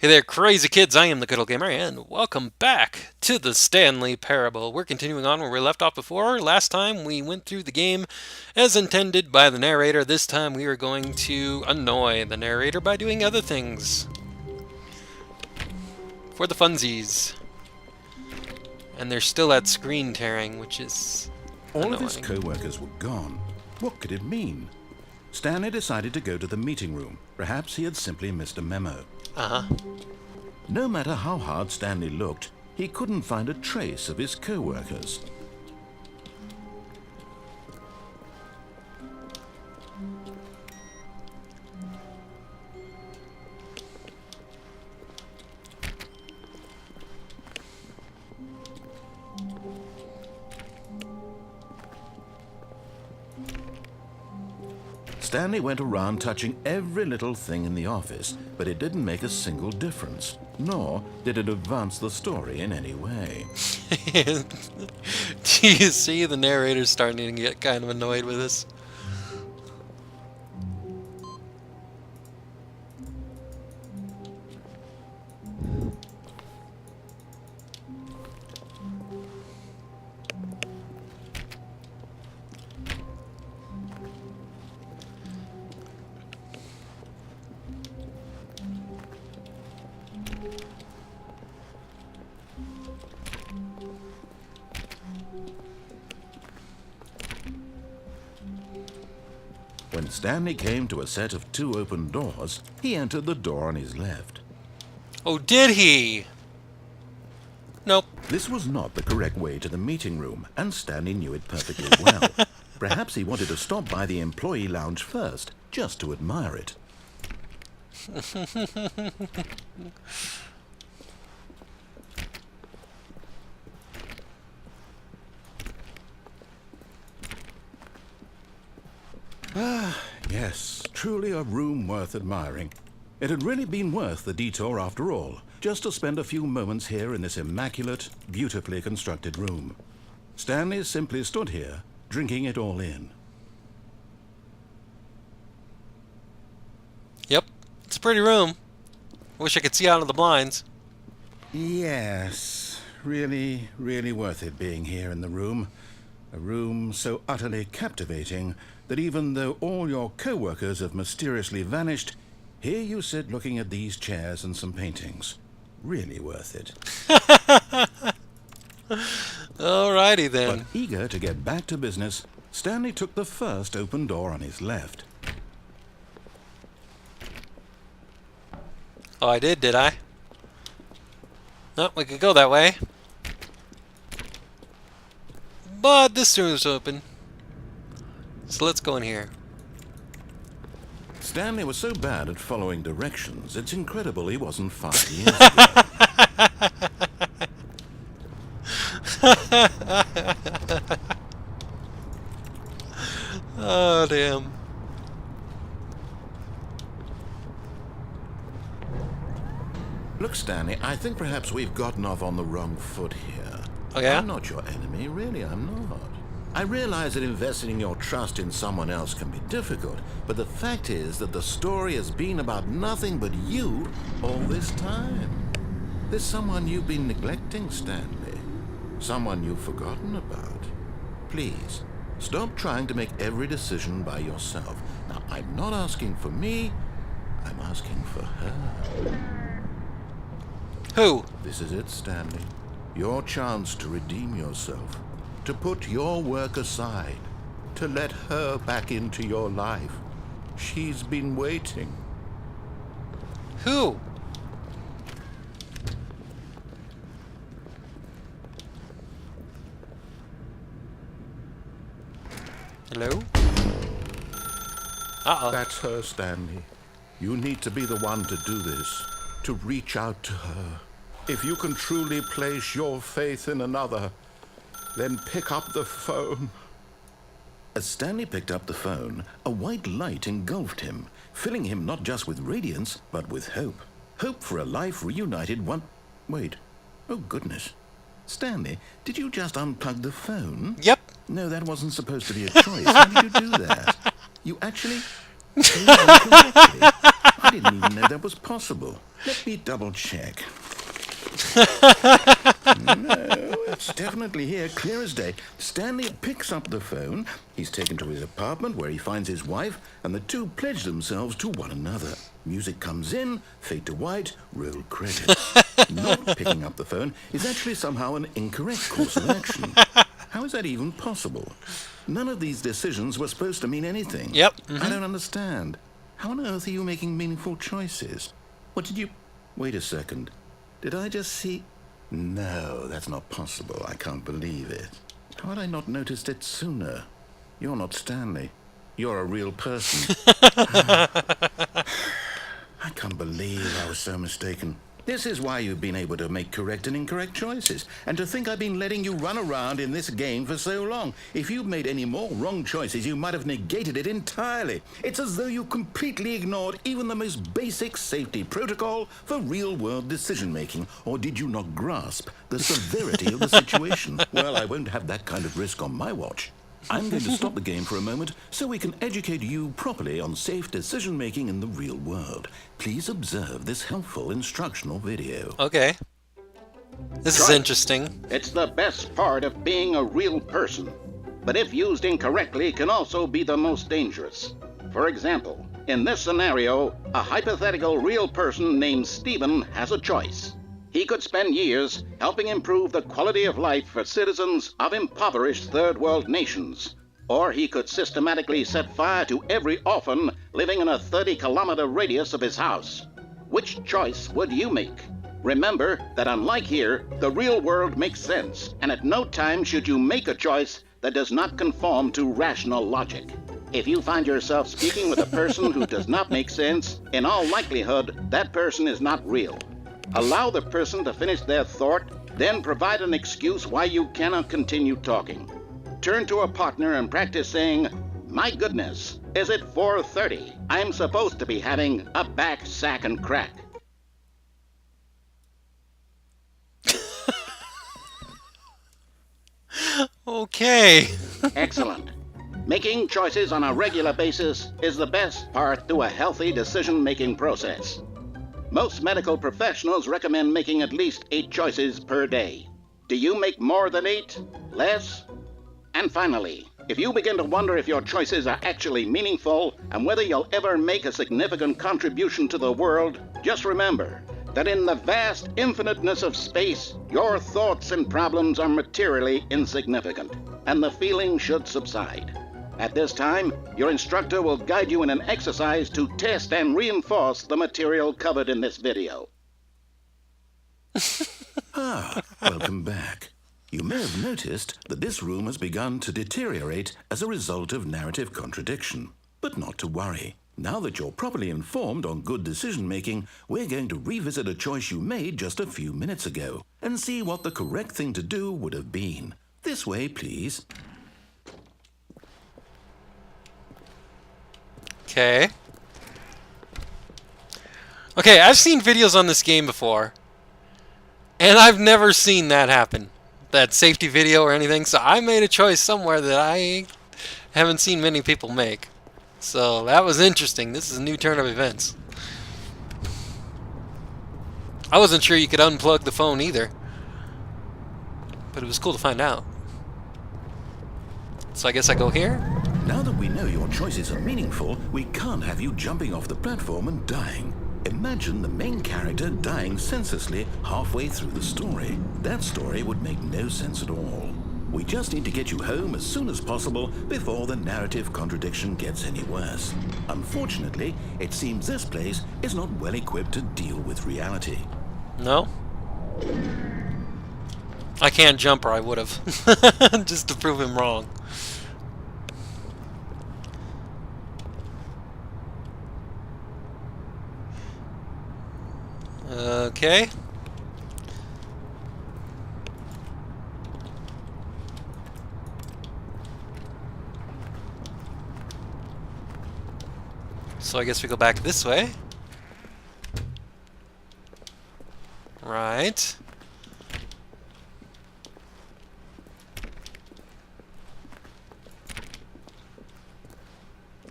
Hey there, crazy kids! I am the GoodOldGamer, and welcome back to the Stanley Parable. We're continuing on where we left off before. Last time we went through the game as intended by the narrator. This time we are going to annoy the narrator by doing other things. For the funsies. And there's still that screen tearing, which is All of annoying. his co-workers were gone. What could it mean? Stanley decided to go to the meeting room. Perhaps he had simply missed a memo. Uh-huh. No matter how hard Stanley looked, he couldn't find a trace of his co-workers. Stanley went around touching every little thing in the office, but it didn't make a single difference, nor did it advance the story in any way. Do you see the narrator's starting to get kind of annoyed with this? When Stanley came to a set of 2 open doors, he entered the door on his left. Oh, did he? Nope. This was not the correct way to the meeting room, and Stanley knew it perfectly well. Perhaps he wanted to stop by the employee lounge first, just to admire it. Yes, truly a room worth admiring. It had really been worth the detour after all, just to spend a few moments here in this immaculate, beautifully constructed room. Stanley simply stood here, drinking it all in. Yep. It's a pretty room. I wish I could see out of the blinds. Yes, really, really worth it being here in the room. A room so utterly captivating that even though all your co-workers have mysteriously vanished, here you sit looking at these chairs and some paintings. Really worth it. Alrighty then. But eager to get back to business, Stanley took the first open door on his left. Oh, I did I? No, we could go that way. But this room's open. So let's go in here. Stanley was so bad at following directions, it's incredible he wasn't 5 years ago. Oh, damn. Look, Stanley, I think perhaps we've gotten off on the wrong foot here. Oh, yeah? I'm not your enemy, really, I'm not. I realize that investing your trust in someone else can be difficult, but the fact is that the story has been about nothing but you all this time. There's someone you've been neglecting, Stanley. Someone you've forgotten about. Please, stop trying to make every decision by yourself. Now, I'm not asking for me, I'm asking for her. Who? This is it, Stanley. Your chance to redeem yourself. To put your work aside. To let her back into your life. She's been waiting. Who? Hello? Uh-oh. That's her, Stanley. You need to be the one to do this. To reach out to her. If you can truly place your faith in another, then pick up the phone. As Stanley picked up the phone, a white light engulfed him, filling him not just with radiance, but with hope. Hope for a life reunited one... Wait. Oh, goodness. Stanley, did you just unplug the phone? Yep. No, that wasn't supposed to be a choice. How did you do that? You actually... came on correctly. I didn't even know that was possible. Let me double check. No, it's definitely here, clear as day. Stanley picks up the phone. He's taken to his apartment where he finds his wife, and the two pledge themselves to one another. Music comes in, fade to white, roll credits. Not picking up the phone is actually somehow an incorrect course of action. How is that even possible? None of these decisions were supposed to mean anything. Yep. I don't understand. How on earth are you making meaningful choices? What did you... Wait a second. Did I just see... No, that's not possible. I can't believe it. How had I not noticed it sooner? You're not Stanley. You're a real person. I can't believe I was so mistaken. This is why you've been able to make correct and incorrect choices. And to think I've been letting you run around in this game for so long. If you'd made any more wrong choices, you might have negated it entirely. It's as though you completely ignored even the most basic safety protocol for real-world decision-making. Or did you not grasp the severity of the situation? Well, I won't have that kind of risk on my watch. I'm going to stop the game for a moment so we can educate you properly on safe decision-making in the real world. Please observe this helpful instructional video. Okay. This is interesting. It's the best part of being a real person, but if used incorrectly can also be the most dangerous. For example, in this scenario, a hypothetical real person named Stephen has a choice. He could spend years helping improve the quality of life for citizens of impoverished third world nations. Or he could systematically set fire to every orphan living in a 30-kilometer radius of his house. Which choice would you make? Remember that unlike here, the real world makes sense, and at no time should you make a choice that does not conform to rational logic. If you find yourself speaking with a person who does not make sense, in all likelihood, that person is not real. Allow the person to finish their thought, then provide an excuse why you cannot continue talking. Turn to a partner and practice saying, "My goodness, is it 4:30? I'm supposed to be having a back, sack, and crack." Okay. Excellent. Making choices on a regular basis is the best part to a healthy decision-making process. Most medical professionals recommend making at least 8 choices per day. Do you make more than 8? Less? And finally, if you begin to wonder if your choices are actually meaningful and whether you'll ever make a significant contribution to the world, just remember that in the vast infiniteness of space, your thoughts and problems are materially insignificant, and the feeling should subside. At this time, your instructor will guide you in an exercise to test and reinforce the material covered in this video. Welcome back. You may have noticed that this room has begun to deteriorate as a result of narrative contradiction. But not to worry. Now that you're properly informed on good decision-making, we're going to revisit a choice you made just a few minutes ago and see what the correct thing to do would have been. This way, please. Okay. Okay, I've seen videos on this game before, and I've never seen that happen. That safety video or anything, so I made a choice somewhere that I haven't seen many people make. So that was interesting. This is a new turn of events. I wasn't sure you could unplug the phone either, but it was cool to find out. So I guess I go here? Now that we know your choices are meaningful, we can't have you jumping off the platform and dying. Imagine the main character dying senselessly halfway through the story. That story would make no sense at all. We just need to get you home as soon as possible before the narrative contradiction gets any worse. Unfortunately, it seems this place is not well equipped to deal with reality. No? I can't jump or I would have. Just to prove him wrong. Okay. So I guess we go back this way. Right.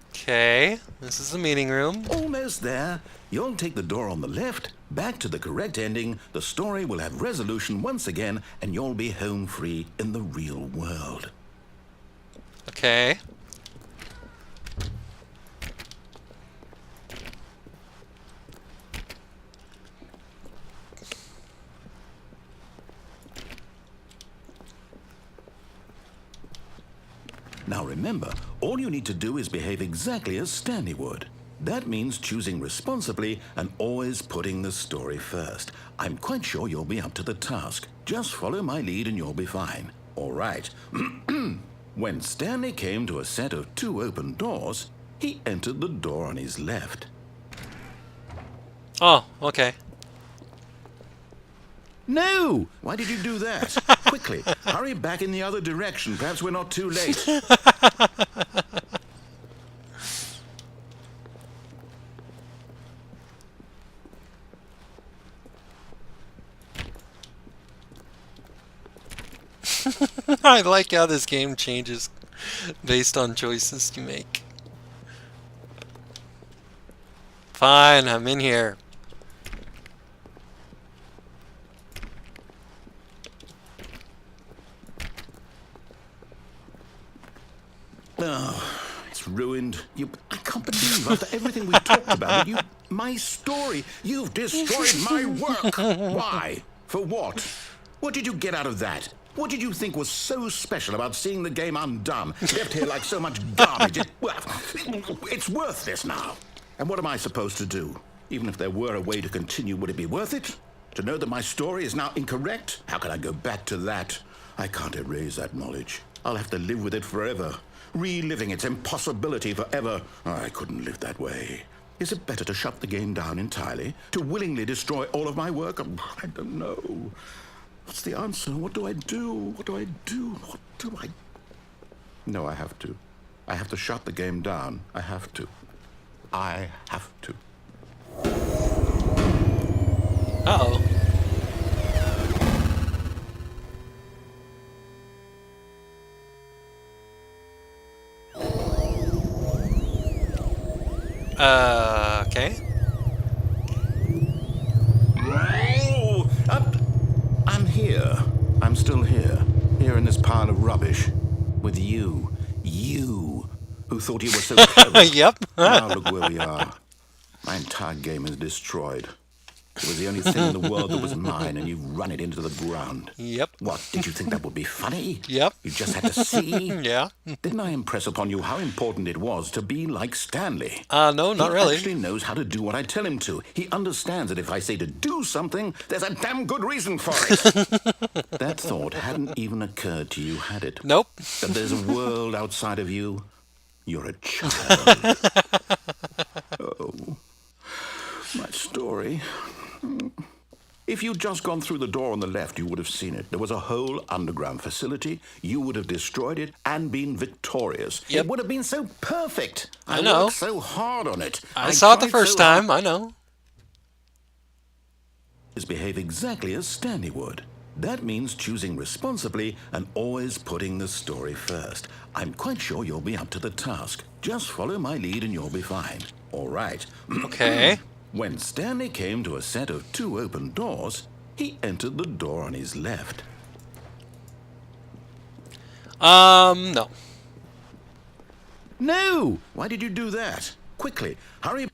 Okay, this is the meeting room. Almost there. You'll take the door on the left, back to the correct ending, the story will have resolution once again, and you'll be home free in the real world. Okay. Now remember, all you need to do is behave exactly as Stanley would. That means choosing responsibly and always putting the story first. I'm quite sure you'll be up to the task. Just follow my lead and you'll be fine. All right. When Stanley came to a set of 2 open doors, he entered the door on his left. Oh, okay. No! Why did you do that? Quickly, hurry back in the other direction. Perhaps we're not too late. I like how this game changes based on choices you make. Fine, I'm in here. Oh, it's ruined. I can't believe after everything we talked about, my story, you've destroyed my work. Why? For what? What did you get out of that? What did you think was so special about seeing the game undone, left here like so much garbage? It's worthless now. And what am I supposed to do? Even if there were a way to continue, would it be worth it? To know that my story is now incorrect? How can I go back to that? I can't erase that knowledge. I'll have to live with it forever, reliving its impossibility forever. I couldn't live that way. Is it better to shut the game down entirely? To willingly destroy all of my work? I don't know. What's the answer? What do I do? What do I do? What do I... No, I have to. I have to shut the game down. I have to. I have to. Uh-oh. Okay. Oh, I'm here. I'm still here. Here in this pile of rubbish. With you. You. Who thought you were so clever. Yep. Now look where we are. My entire game is destroyed. It was the only thing in the world that was mine, and you've run it into the ground. Yep. What, did you think that would be funny? Yep. You just had to see? Yeah. Didn't I impress upon you how important it was to be like Stanley? No, not really. He actually knows how to do what I tell him to. He understands that if I say to do something, there's a damn good reason for it. That thought hadn't even occurred to you, had it? Nope. That there's a world outside of you? You're a child. Oh, my story. If you'd just gone through the door on the left, you would have seen it. There was a whole underground facility. You would have destroyed it and been victorious. Yep. It would have been so perfect. I know. Worked so hard on it. I saw it the tried first so hard. time. I know. Behave exactly as Stanley would. That means choosing responsibly and always putting the story first. I'm quite sure you'll be up to the task. Just follow my lead and you'll be fine. All right. Okay. When Stanley came to a set of 2 open doors, he entered the door on his left. No. No! Why did you do that? Quickly, hurry.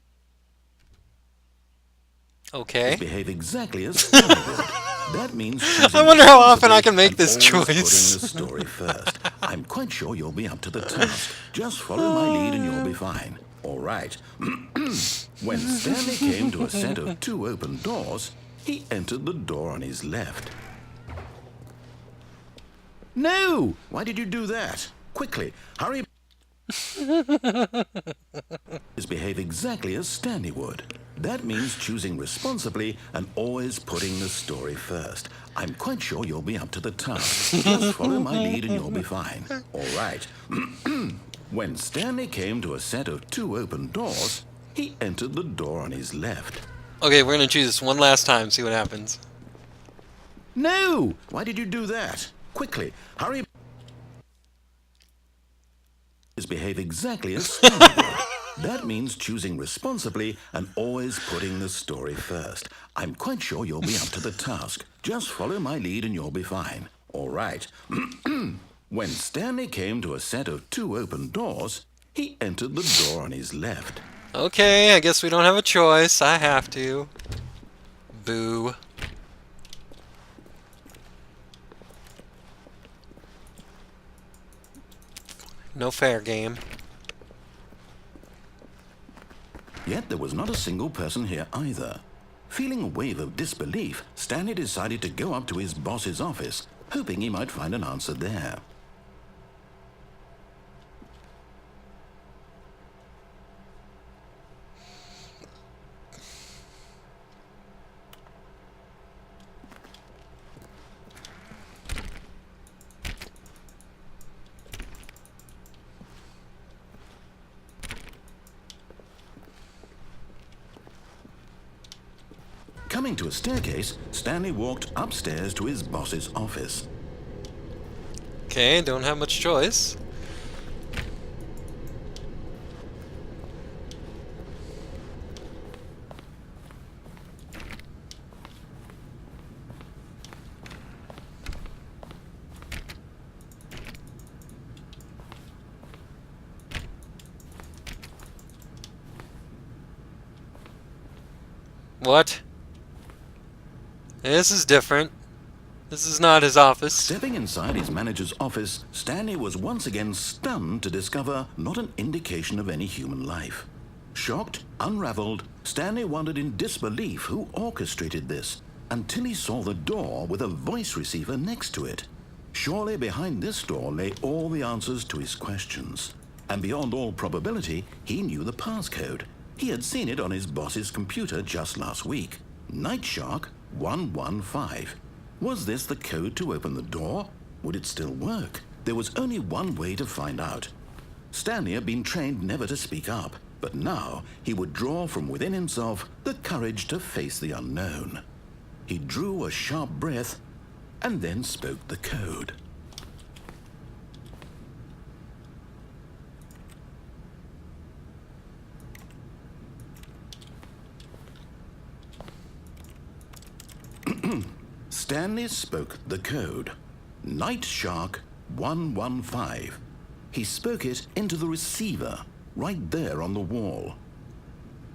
Okay. Behave exactly as Stanley would. That means choosing I wonder how often I can responsibly make this and always choice. Putting the story first. I'm quite sure you'll be up to the task. Just follow my lead and you'll be fine. All right. When Stanley came to a set of 2 open doors, he entered the door on his left. No! Why did you do that? Quickly, hurry. Behave exactly as Stanley would. That means choosing responsibly and always putting the story first. I'm quite sure you'll be up to the task. Just follow my lead and you'll be fine. All right. When Stanley came to a set of 2 open doors, he entered the door on his left. Okay, we're gonna choose this one last time, see what happens. No! Why did you do that? Quickly, hurry. Behave exactly as Stanley would. That means choosing responsibly and always putting the story first. I'm quite sure you'll be up to the task. Just follow my lead and you'll be fine. All right. When Stanley came to a set of 2 open doors, he entered the door on his left. Okay, I guess we don't have a choice. I have to. Boo. No fair game. Yet there was not a single person here either. Feeling a wave of disbelief, Stanley decided to go up to his boss's office, hoping he might find an answer there. Coming to a staircase, Stanley walked upstairs to his boss's office. Okay, don't have much choice. What? This is different. This is not his office. Stepping inside his manager's office, Stanley was once again stunned to discover not an indication of any human life. Shocked, unraveled, Stanley wondered in disbelief who orchestrated this, until he saw the door with a voice receiver next to it. Surely behind this door lay all the answers to his questions. And beyond all probability, he knew the passcode. He had seen it on his boss's computer just last week. Night Shark 115. Was this the code to open the door? Would it still work? There was only one way to find out. Stanley had been trained never to speak up, but now he would draw from within himself the courage to face the unknown. He drew a sharp breath and then spoke the code. Stanley spoke the code. Night Shark 115. He spoke it into the receiver, right there on the wall.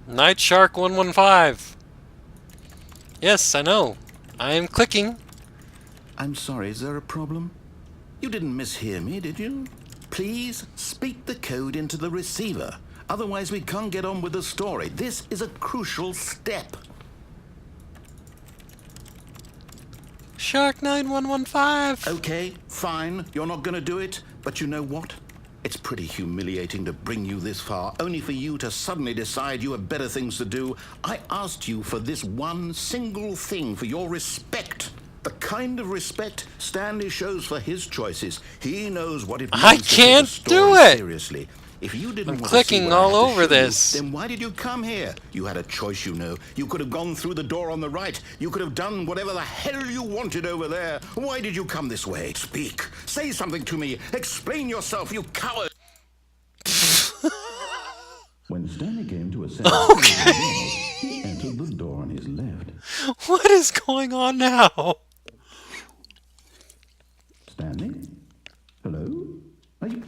Night Shark 115. Yes, I know. I am clicking. I'm sorry, is there a problem? You didn't mishear me, did you? Please speak the code into the receiver. Otherwise we can't get on with the story. This is a crucial step. Shark 9115. Okay, fine, you're not gonna do it, but you know what? It's pretty humiliating to bring you this far, only for you to suddenly decide you have better things to do. I asked you for this one single thing, for your respect. The kind of respect Stanley shows for his choices. He knows what it means I to can't take a story do it. seriously. If you didn't I'm want to see clicking what I all had to over show this. you, then why did you come here? You had a choice, you know. You could have gone through the door on the right. You could have done whatever the hell you wanted over there. Why did you come this way? Speak. Say something to me. Explain yourself, you coward. When Stanley came to a set of he entered the door on his left. What is going on now? Stanley? Hello? Are you...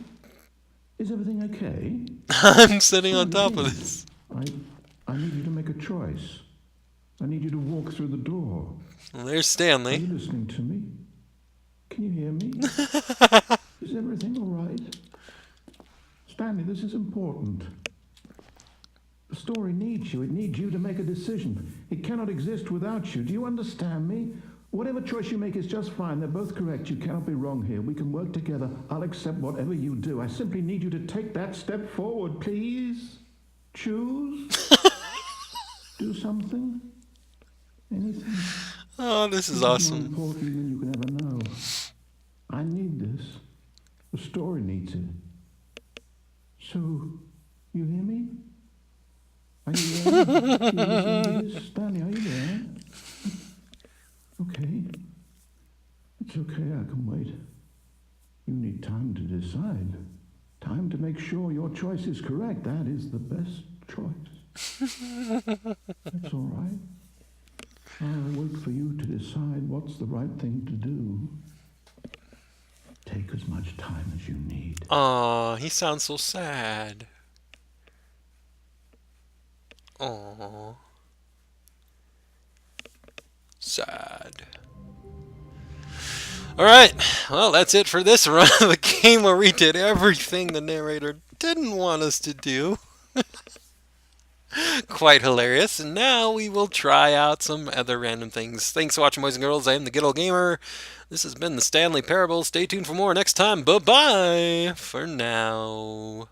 Is everything okay? I'm sitting on top of this. I need you to make a choice. I need you to walk through the door. Well, there's Are Stanley. you listening to me? Can you hear me? Is everything all right? Stanley, this is important. The story needs you. It needs you to make a decision. It cannot exist without you. Do you understand me? Whatever choice you make is just fine. They're both correct. You cannot be wrong here. We can work together. I'll accept whatever you do. I simply need you to take that step forward, please. Choose. Do something. Anything. Oh, this is More awesome. important than you can ever know. I need this. The story needs it. So, you hear me? Are you there? You listening to this? Stanley, are you there? Okay. It's okay, I can wait. You need time to decide. time to make sure your choice is correct. That is the best choice. That's all right. I'll wait for you to decide what's the right thing to do. Take as much time as you need. Aw, he sounds so sad. Aw. Sad. Alright, well, that's it for this run of the game where we did everything the narrator didn't want us to do. Quite hilarious. And now we will try out some other random things. Thanks for watching, boys and girls. I am the Good Old Gamer. This has been the Stanley Parable. Stay tuned for more next time. Bye-bye for now.